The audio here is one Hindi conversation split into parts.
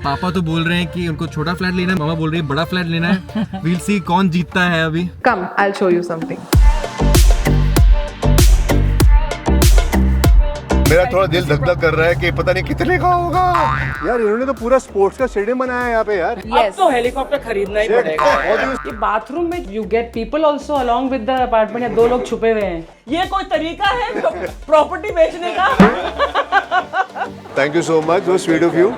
पापा तो बोल रहे हैं कि उनको छोटा फ्लैट लेना है, मामा बोल रही है बड़ा फ्लैट लेना है। वील सी कौन जीतता है अभी। Come, I'll show you something. मेरा थोड़ा दिल धक धक कर रहा है कि पता नहीं कितने का होगा यार। इन्होंने तो पूरा स्पोर्ट्स का स्टेडियम बनाया है यहाँ पे यार। अब तो हेलीकॉप्टर खरीदना ही पड़ेगा। ये बाथरूम में you get people also along with the apartment, या 2 लोग छुपे हुए हैं। ये कोई तरीका है प्रॉपर्टी बेचने का? थैंक यू सो मच, वो स्वीट ऑफ यू।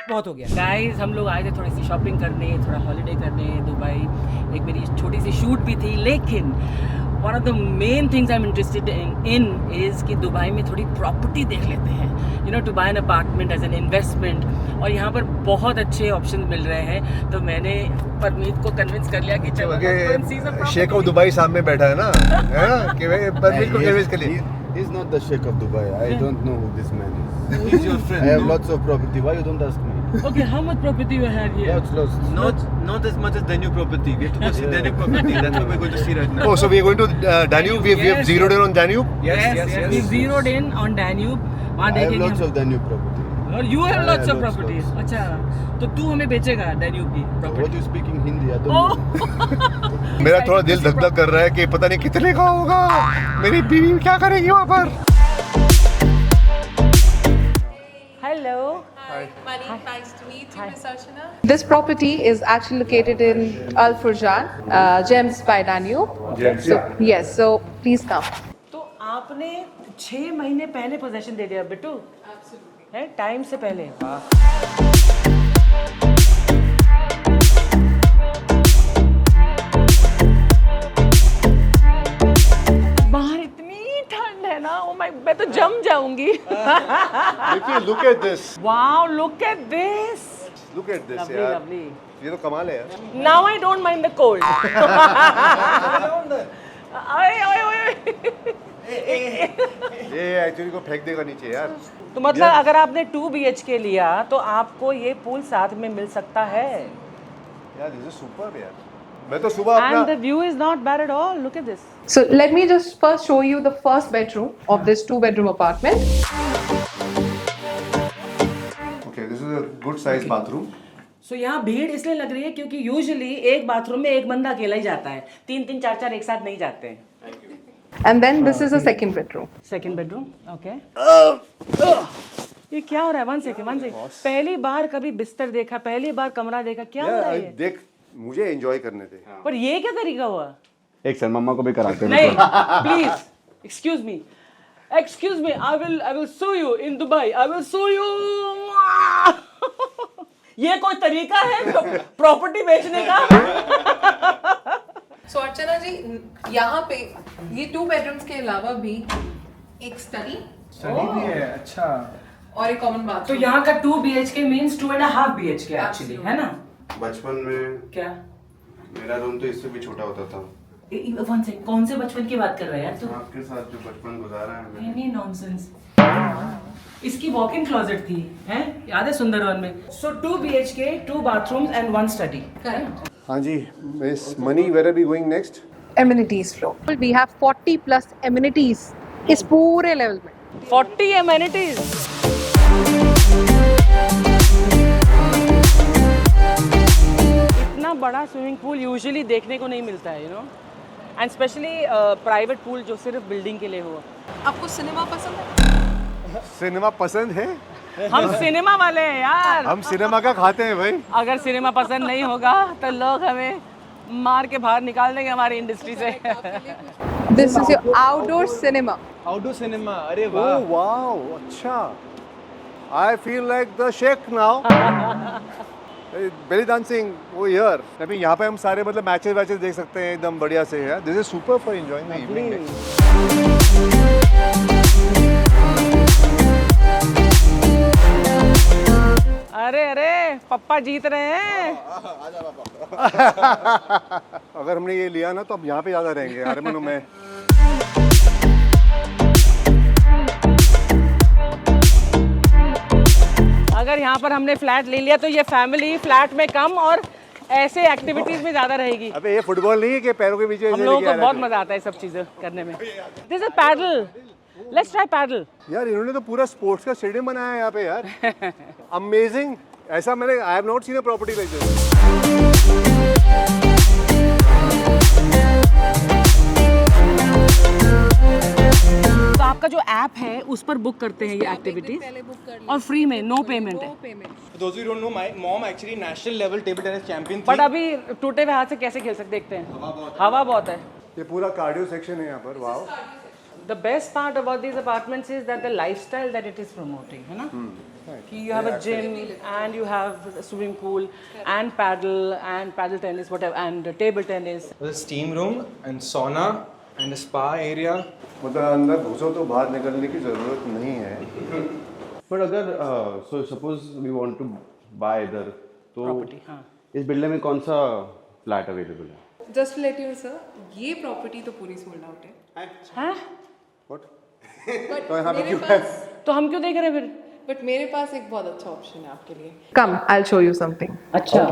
बहुत हो गया गाइस, हम लोग आए थे थोड़ी सी शॉपिंग करने, थोड़ा हॉलिडे करने दुबई। एक मेरी छोटी सी शूट भी थी, लेकिन one of the main things I am interested in is कि दुबई में थोड़ी प्रॉपर्टी देख लेते हैं, you know, to buy an apartment as an investment. और यहाँ पर बहुत अच्छे ऑप्शन मिल रहे हैं, तो मैंने परमीत को कन्विंस कर लिया कि चलो शेख ऑफ दुबई सामने बैठा है ना, है ना, कि भाई परमीत को कन्विंस कर लिया। He's not the Sheikh of Dubai. I don't know who this man is. He's your friend. I have lots of property. Why you don't ask me? Okay, how much property you have here? Lots. Not as much as Danube property. We have to go see Danube property. That's what we're going to see right now. Oh, so we are going to Danube. We have zeroed in on Danube. Yes. We zeroed in on Danube. वहाँ I have देखेंगे lots हम। of Danube property. और you have Yeah, lots of lots. properties. अच्छा, तो तू हमें बेचेगा Danube की What property? you speak in Hindi? I don't Oh. know. मेरा थोड़ा दिल धक धक कर रहा है कि पता नहीं कितने का होगा। मेरी बीवी क्या करेगी वहाँ पर। Hello. Mani, nice to meet you, Miss Archana. This property is actually located in Al Furjan, Gems by Danube. So, yes, so please come. तो आपने 6 महीने पहले पोजेशन दे दिया बिट्टू? है टाइम से पहले। बाहर इतनी ठंड है ना, ओ माय, मैं तो जम जाऊंगी। देखिए, look at this. Wow, look at this. Look at this Lovely, यार। lovely. ये तो कमाल है यार। Now I don't mind the cold. ये एक्चुअली को फेंक देगा नीचे यार। तो मतलब अगर आपने 2 BHK लिया तो आपको ये पूल साथ में मिल सकता है। यार दिस इज सुपर यार। मैं तो सुबह And अपना the view is not bad at all. Look at this. So let me just first show you the first bedroom of this 2-bedroom apartment. Okay, this is a good size bathroom. So यहाँ भीड़ इसलिए लग रही है क्योंकि यूजुअली एक बाथरूम में एक बंदा अकेला ही जाता है, 3-3, 4-4 एक साथ नहीं जाते हैं। And then this is the second bedroom. Second bedroom, okay. ये क्या हो रहा है? One second. पहली बार कभी बिस्तर देखा, पहली बार कमरा देखा, क्या हो रहा है ये? देख, मुझे एंजॉय करने दे। पर ये क्या तरीका हुआ? एक सर मम्मा को भी कराते हैं। नहीं, please excuse me, I will sue you in Dubai, I will sue you. ये कोई तरीका है प्रॉपर्टी बेचने का? So Archana जी, यहाँ पे ये 2 bedrooms के अलावा भी एक स्टडी भी है, अच्छा। और एक कॉमन तो बाथरूम। यहाँ का 2 BHK मीन्स 2.5 BHK एक्चुअली, है ना? बचपन में क्या? मेरा रूम तो इससे भी छोटा होता था। वन सेकंड, कौन से बचपन की बात कर रहा है यार तू? आपके साथ जो बचपन गुजारा है मैंने। Any nonsense. इसकी वॉक इन क्लोजेट थी, हैं? याद है सुंदरवन में? सो 2 BHK, 2 bathrooms and 1 study. Correct. हाँ जी, miss money, where are we going next? Amenities floor. We have 40 plus amenities इस पूरे लेवल में। 40 amenities. इतना बड़ा स्विमिंग पूल यूजुअली देखने को नहीं मिलता है, you know, and specially private pool जो सिर्फ बिल्डिंग के लिए हो। आपको सिनेमा पसंद है? सिनेमा पसंद है? हम सिनेमा वाले हैं यार। हम सिनेमा का खाते हैं भाई। अगर सिनेमा पसंद नहीं होगा तो लोग हमें मार के बाहर निकाल देंगे हमारी इंडस्ट्री से। This is your outdoor cinema. Outdoor cinema, अरे ओह वाओ, अच्छा। I feel like the sheikh now. Belly dancing वो हियर। अभी यहाँ पे हम सारे मतलब मैचेस देख सकते हैं एकदम बढ़िया से है। This is super for enjoying the evening. अरे पप्पा जीत रहे हैं। अगर हमने ये लिया ना तो अब यहाँ पे ज्यादा रहेंगे अरमनों में। अगर यहाँ पर हमने फ्लैट ले लिया तो ये फैमिली फ्लैट में कम और ऐसे एक्टिविटीज में ज्यादा रहेगी। अबे ये फुटबॉल नहीं है कि पैरों के पीछे हम लोगों को बहुत मजा आता है सब चीजें करने में। This is paddle. Let's try paddle. यार इन्होंने तो पूरा स्पोर्ट्स का स्टेडियम बनाया है यहाँ पे यार. अमेजिंग. ऐसा मैंने I have not seen a property like this. तो आपका जो ऐप है उस पर बुक करते हैं ये एक्टिविटीज और फ्री में, नो पेमेंट है. For those who don't know, my mom actually national level table tennis champion but अभी टूटे हुए हाथ से कैसे खेल सकते देखते हैं. हवा बहुत है. ये पूरा कार्डियो सेक्शन है यहाँ पर. Wow. The best part about these apartments is that the lifestyle that it is promoting, है ना? कि you have a gym and you have a swimming pool and paddle tennis, whatever, and table tennis. There's a steam room and sauna and a spa area. मतलब अंदर घुसो तो बाहर निकलने की जरूरत नहीं है. पर अगर so suppose we want to buy इधर तो Property, हाँ. इस बिल्डिंग में कौन सा फ्लैट अवेलेबल है? Just to let you know, sir, ये प्रॉपर्टी तो पूरी सोल्ड आउट है. हैं? What? बट तो यहाँ पे मेरे क्यों पास तो हम क्यों देख रहे हैं फिर? बट मेरे पास एक बहुत अच्छा ऑप्शन है आपके लिए. Come, I'll show you something. अच्छा.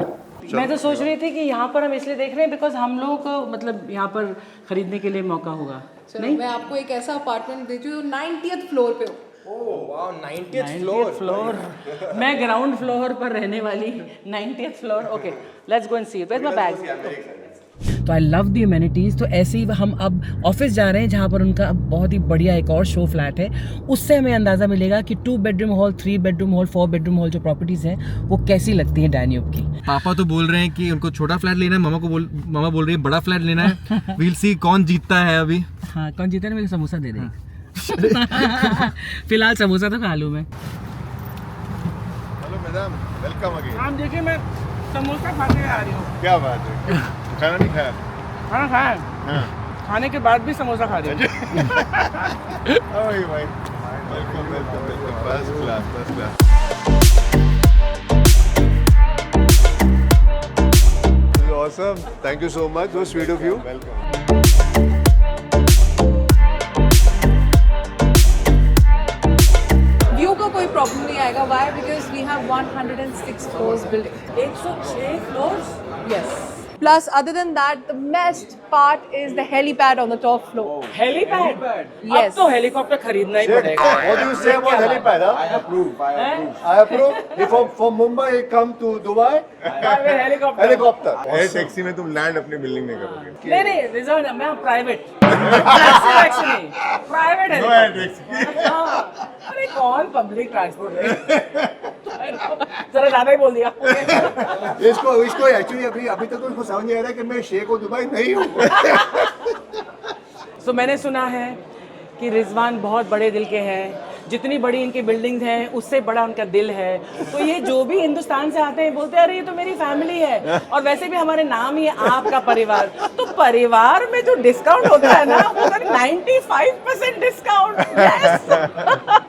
मैं तो सोच रही थी कि यहाँ पर हम इसलिए देख रहे हैं बिकॉज हम लोगों को मतलब यहाँ पर खरीदने के लिए मौका होगा. चलो मैं आपको एक ऐसा अपार्टमेंट देती हूँ 90th फ्लोर पे हो. Oh wow, 90th 90th floor. मैं ग्राउंड फ्लोर पर रहने वाली 90th floor. Okay, let's go and see. Where my bag? तो आई लव द अमेनिटीज़. तो ऐसे ही हम अब ऑफिस जा रहे हैं जहाँ पर उनका बहुत ही बढ़िया एक और शो फ्लैट है. उससे हमें अंदाज़ा मिलेगा कि 2 bedroom hall, 3 bedroom hall, 4 bedroom hall जो प्रॉपर्टीज़ हैं वो कैसी लगती हैं डैन्यूब की. पापा तो बोल रहे हैं कि उनको छोटा फ्लैट लेना है, मामा बोल रही है बड़ा फ्लैट लेना है. वील सी कौन जीतता है अभी. हाँ, कौन जीता है? मेरे समोसा दे दें. फिलहाल समोसा तो खा लूँ मैं. Hello madam, welcome again. आप देखिए मैं समोसा खाने आ रही हूँ. क्या बात है. खाना नहीं खाया? खाना खाया. हाँ. खाने के बाद भी समोसा खा रही हूँ. ओए भाई. Welcome welcome welcome. First class first class. Awesome. Thank you so much. So sweet of you. Welcome. View का कोई प्रॉब्लम नहीं आएगा. Why? Because we have 106 floors building. 106 floors. Yes. Plus, other than that, the best part is the helipad on the top floor. Helipad. Yes. अब तो हेलीकॉप्टर खरीदना ही पड़ेगा. What do you say about helipad? I approve. I approve. If from Mumbai come to Dubai, helicopter. helicopter. Air taxi में तुम लैंड अपनी बिल्डिंग में करोगे. नहीं रिजर्व मैं प्राइवेट. टैक्सी नहीं, प्राइवेट है. No air taxi. अरे कौन पब्लिक ट्रांसपोर्ट है. जरा ज्यादा ही बोल दिया. इसको एक्चुअली अभी तक तो इसको समझ नहीं आ रहा कि मैं शेख हूँ दुबई नहीं हूँ. तो मैंने सुना है कि रिजवान बहुत बड़े दिल के हैं. जितनी बड़ी इनकी बिल्डिंग है उससे बड़ा उनका दिल है. तो ये जो भी हिंदुस्तान से आते हैं बोलते हैं अरे ये तो मेरी फैमिली है. और वैसे भी हमारे नाम ही है आपका परिवार. तो परिवार में जो डिस्काउंट होता है ना वो 95% डिस्काउंट.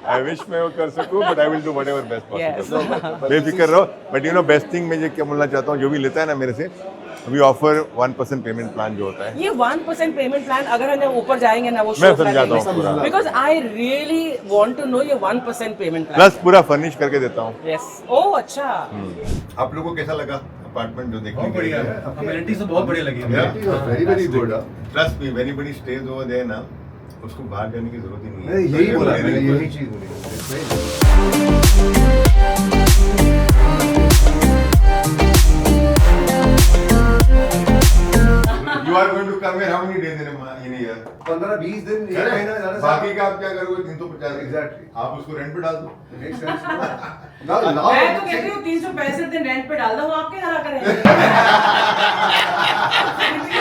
आई विश मैं वो कर सकूं but I will do whatever best Yes. Possible. बेफिक्र रहो. But you know best thing मैं क्या बोलना चाहता हूँ, जो भी लेता है ना मेरे से, वी ऑफर 1% पेमेंट प्लान जो होता है. ये 1% पेमेंट प्लान अगर हम ऊपर जाएंगे ना वो मैं समझाता हूँ पूरा. Because I really want to know ये 1% पेमेंट प्लान. प्लस पूरा फर्निश करके देता हूँ. यस. ओह अच्छा. आप लोगों को कैसा लगा अपार्टमेंट जो देखने के लिए? अमेनिटीज तो बहुत बढ़िया लगी. Very very good. Trust me, when anybody stage over there ना, उसको बाहर जाने की जरूरत ही नहीं है. यही बोला मैंने, यही चीज बोली. You are going to come here how many days in a year? 15-20 दिन एक महीना ज़्यादा से बाकी का आप क्या करोगे? 350. Exactly. आप उसको रेंट पे डाल दो. Makes sense. Now मैं तो कहती हूँ 365 दिन रेंट पे डाल दो. आप क्या हरा करेंगे?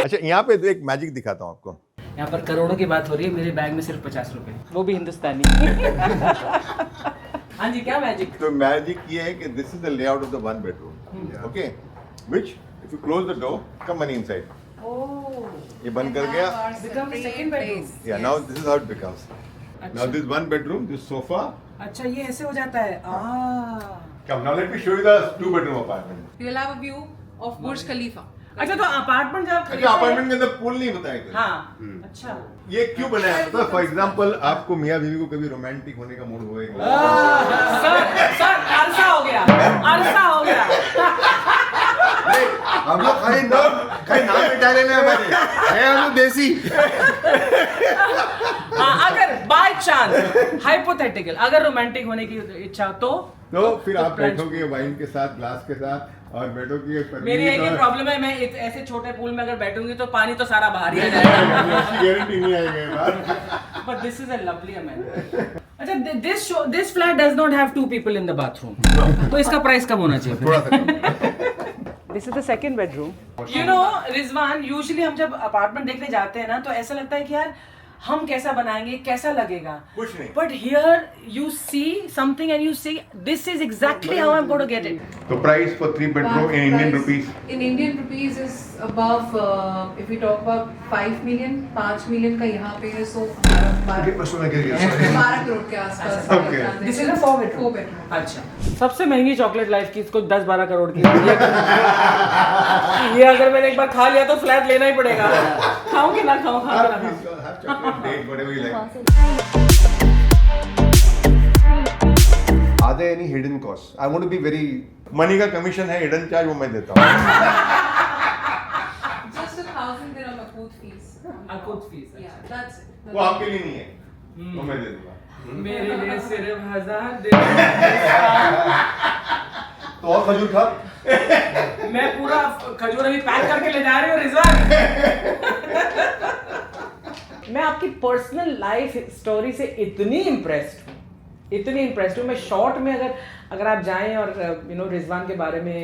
अच्छा, यहाँ पे तो एक मैजिक दिखाता हूँ आपको. यहाँ पर करोड़ों की बात हो रही है, मेरे बैग में सिर्फ 50 रुपए, वो भी हिंदुस्तानी. हाँ जी, क्या मैजिक? तो मैजिक ये है कि this is the layout of the one bedroom. Okay, which if you close the door come money inside. ये बंद कर गया. Become the second bedroom. या now this is how it becomes. Now this one bedroom, this sofa. अच्छा ये ऐसे हो जाता है. Come now let me show you the 2 bedroom apartment. You'll have a view of Burj Khalifa. अच्छा तो अपार्टमेंट जब अच्छा, अपार्टमेंट के अंदर पूल नहीं बताया गया. हाँ. अच्छा ये क्यों बनाया है? फॉर एग्जांपल आपको मियां बीवी को कभी रोमांटिक होने का मूड होएगा. सर अरसा हो गया. अरसा हो गया. हम लोग खाली नाम इटालियन में हमारे हैं, हम लोग देसी. अगर बाय बाय चांस हाइपोथेटिकल अगर रोमांटिक होने की इच्छा तो फिर आप plans- बैठोगे वाइन के साथ, ग्लास के साथ और बैठोगे मेरी एक ही प्रॉब्लम है, मैं ऐसे छोटे पूल में अगर बैठूंगी तो पानी तो सारा बाहर ही आ जाएगा। गारंटी नहीं आएगी बात। But this is a lovely amendment. अच्छा, this flat does not have 2 people in the bathroom. तो इसका प्राइस कम होना चाहिए। थोड़ा सा This is the second bedroom. You know, Rizwan, usually हम जब अपार्टमेंट देखने जाते हैं ना तो ऐसा लगता है कि यार हम कैसा बनाएंगे, कैसा लगेगा, कुछ नहीं। But here you see something and you say this is exactly how I'm going to get it. तो price for 3 bedroom in Indian rupees In Indian rupees is above, if we talk about 5 million, 5 million का यहाँ पे है, so हमारा 20% में गिर गया 12 करोड़ के आसपास। Okay. This is a 4 bedroom. 4 bedroom. अच्छा, सबसे महंगी चॉकलेट लाइफ की इसको 10-12 करोड़ की ये अगर मैंने एक बार खा लिया तो फ्लैट लेना ही पड़ेगा। खाऊं कि ना खाऊं, खाऊं कि ना खाऊं। Date whatever you like. Are there any hidden costs? I want to be very. Money का कमीशन है, हिडन चार्ज वो मैं देता हूँ। Just 1,000 dirham akut fees. Akut fees, Yeah, that's it. वो आपके लिए नहीं है, वो मैं दे दूंगा। मेरे लिए सिर्फ 1000 dirham। तो और खजूर खा। मैं पूरा खजूर अभी पैक करके ले जा रही हूँ रिजवान। मैं आपकी पर्सनल लाइफ स्टोरी से इतनी इम्प्रेस्ड हूँ। मैं शॉर्ट में अगर आप जाएं और रिजवान के बारे में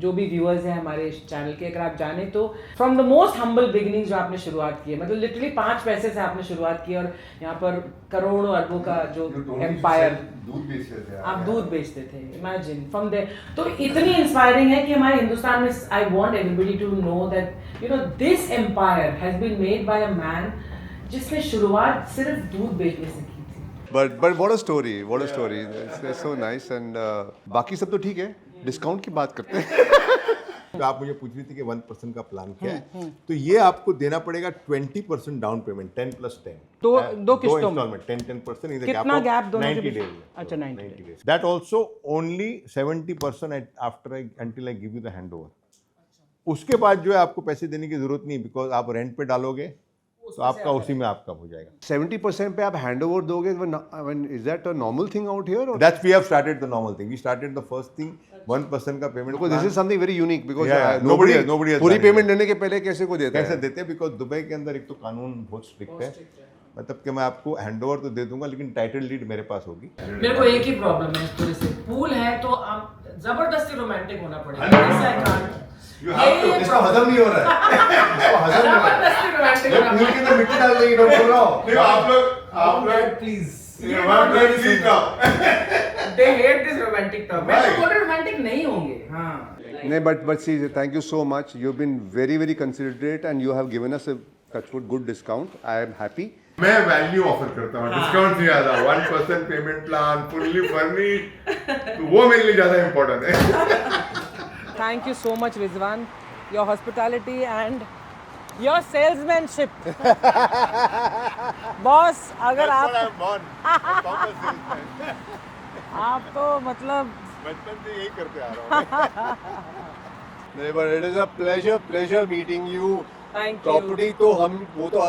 जो भी व्यूअर्स हैं हमारे चैनल के, अगर आप जाने तो from the most humble beginning जो आपने शुरुआत की है, मतलब लिटरली 5 पैसे से आपने शुरुआत की और यहाँ पर करोड़ों अरबों का जो एम्पायर, दूध बेचते थे आप दूध बेचते थे, इमेजिन फ्रॉम देयर। तो इतनी इंस्पायरिंग है कि हमारे हिंदुस्तान में I want everybody to know that this empire has been made by a man जिसने शुरुआत सिर्फ दूध बेचने से की थी। But what a story! What a story! It's so nice and बाकी सब तो ठीक है। डिस्काउंट की बात करते हैं। तो आप मुझे पूछ रही थी कि 1% का प्लान क्या है, तो ये आपको देना पड़ेगा 20% डाउन पेमेंट, 10+10 दो किस्तों में। इंस्टॉलमेंट 10% इन द कितना गैप गैप ऑफ दोनों के 90 बीच? डेज। अच्छा, 90 days that also only 70% after until I give you the handover. उसके बाद जो है आपको पैसे देने की जरूरत नहीं, बिकॉज आप रेंट पे डालोगे तो आपका उसी में आपका हो जाएगा। 70% पे आप हैंडओवर दोगे। Is that a normal thing out here? Or? That's we have started the normal thing. We started the first thing 1% का payment. Because this is something very unique. Because Yeah, nobody nobody has पूरी done it. पेमेंट लेने के पहले कैसे को देता कैसे है? देते हैं, बिकॉज दुबई के अंदर एक तो कानून बहुत स्ट्रिक्ट है, मतलब कि मैं आपको हैंडओवर तो दे दूंगा लेकिन टाइटल डीड मेरे पास होगी। मेरे को एक ही प्रॉब्लम है इस पूरे से, पूल है तो आप जबरदस्ती रोमांटिक होना पड़ेगा। इसको हजम नहीं हो रहा है। इसको हजम नहीं हो रहा है। जबरदस्ती रोमांटिक ये पूल के अंदर मिट्टी डाल देगी, मैं बोल रहा हूँ। आप लोग please They hate this romantic talk. मैं तो बोल रहा रोमांटिक नहीं होंगे। हाँ। नहीं, but see, thank you so much. You've been very very considerate and you have given us a touchwood good discount. I am happy. मैं वैल्यू ऑफर करता हूँ, डिस्काउंट नहीं आता। 1% पेमेंट प्लान, फुल्ली फर्निश्ड, वो मेरे लिए ज्यादा इम्पोर्टेंट है। Thank you so much, Rizwan. Your hospitality and your salesmanship. Boss, अगर आप तो मतलब बचपन से यही करते आ रहा हूँ। नहीं, but it is a pleasure meeting you. Thank you. Property तो वो तो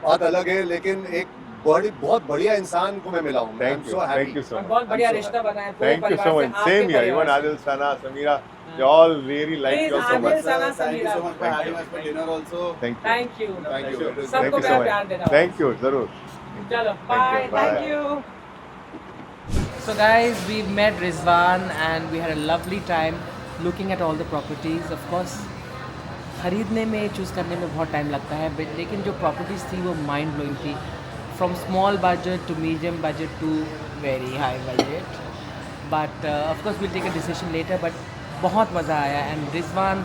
बात अलग है, लेकिन एक बहुत बढ़िया इंसान को मैं मिला हूँ। Thank you so much. बहुत बढ़िया रिश्ता बना है। पूरे Thank you so परिवार much. से, आपके Same here. परिवार Even से। Adil, Sana, Samira, they all really like Please, you so Adil, much. Sana, Thank you so Samira. much for having us for dinner also. Thank you. Thank you. Thank you. सबको Thank you मेरा so प्यार much. देना। Thank you. जरूर। Chalo, bye. Thank you. So guys, we've met Rizwan and we had a lovely time looking at all the properties. Of course, खरीदने में, चूज़ करने में बहुत टाइम लगता है, लेकिन जो प्रॉपर्टीज़ थी वो माइंड ब्लोइंग थी. From small budget to medium budget to very high budget. But of course we'll take a decision later. But बहुत मज़ा आया and Rizwan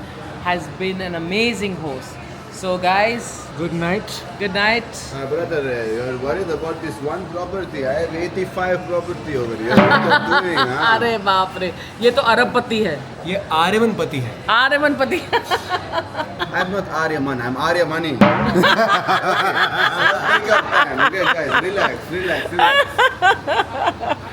has been an amazing host. So guys, Good night. good night. Brother, you're worried about this one property. I have 85 property over here. What are you doing, huh? अरे बाप रे, ये तो अरबपति है. ये आर्यमनपति है. आर्यमनपति. I'm not Aryaman, I'm Aryamani. Take your time, okay guys, relax.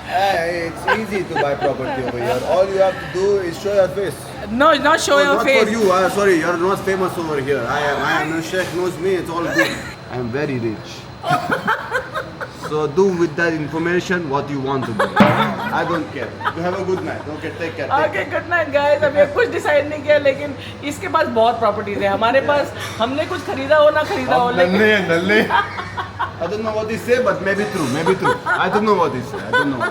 Hey, it's easy to buy property over here. All you have to do is show your face. No, not show your not face. for you, sorry, you're not famous over here. I am, no Sheikh knows me, it's all good. I'm very rich. So do with that information what you want to do. I don't care. You have a good night. Okay, take care. Take okay good night guys. अभी कुछ डिसाइड नहीं किया, लेकिन इसके पास बहुत प्रॉपर्टीज है, हमारे पास हमने कुछ खरीदा हो ना खरीदा हो, लेकिन नल्ले I don't know what he say, but maybe true. Maybe true. I don't know what he say. I don't know.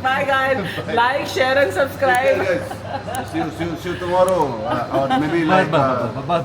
Bye guys, like share and subscribe. See you tomorrow, or maybe like. बस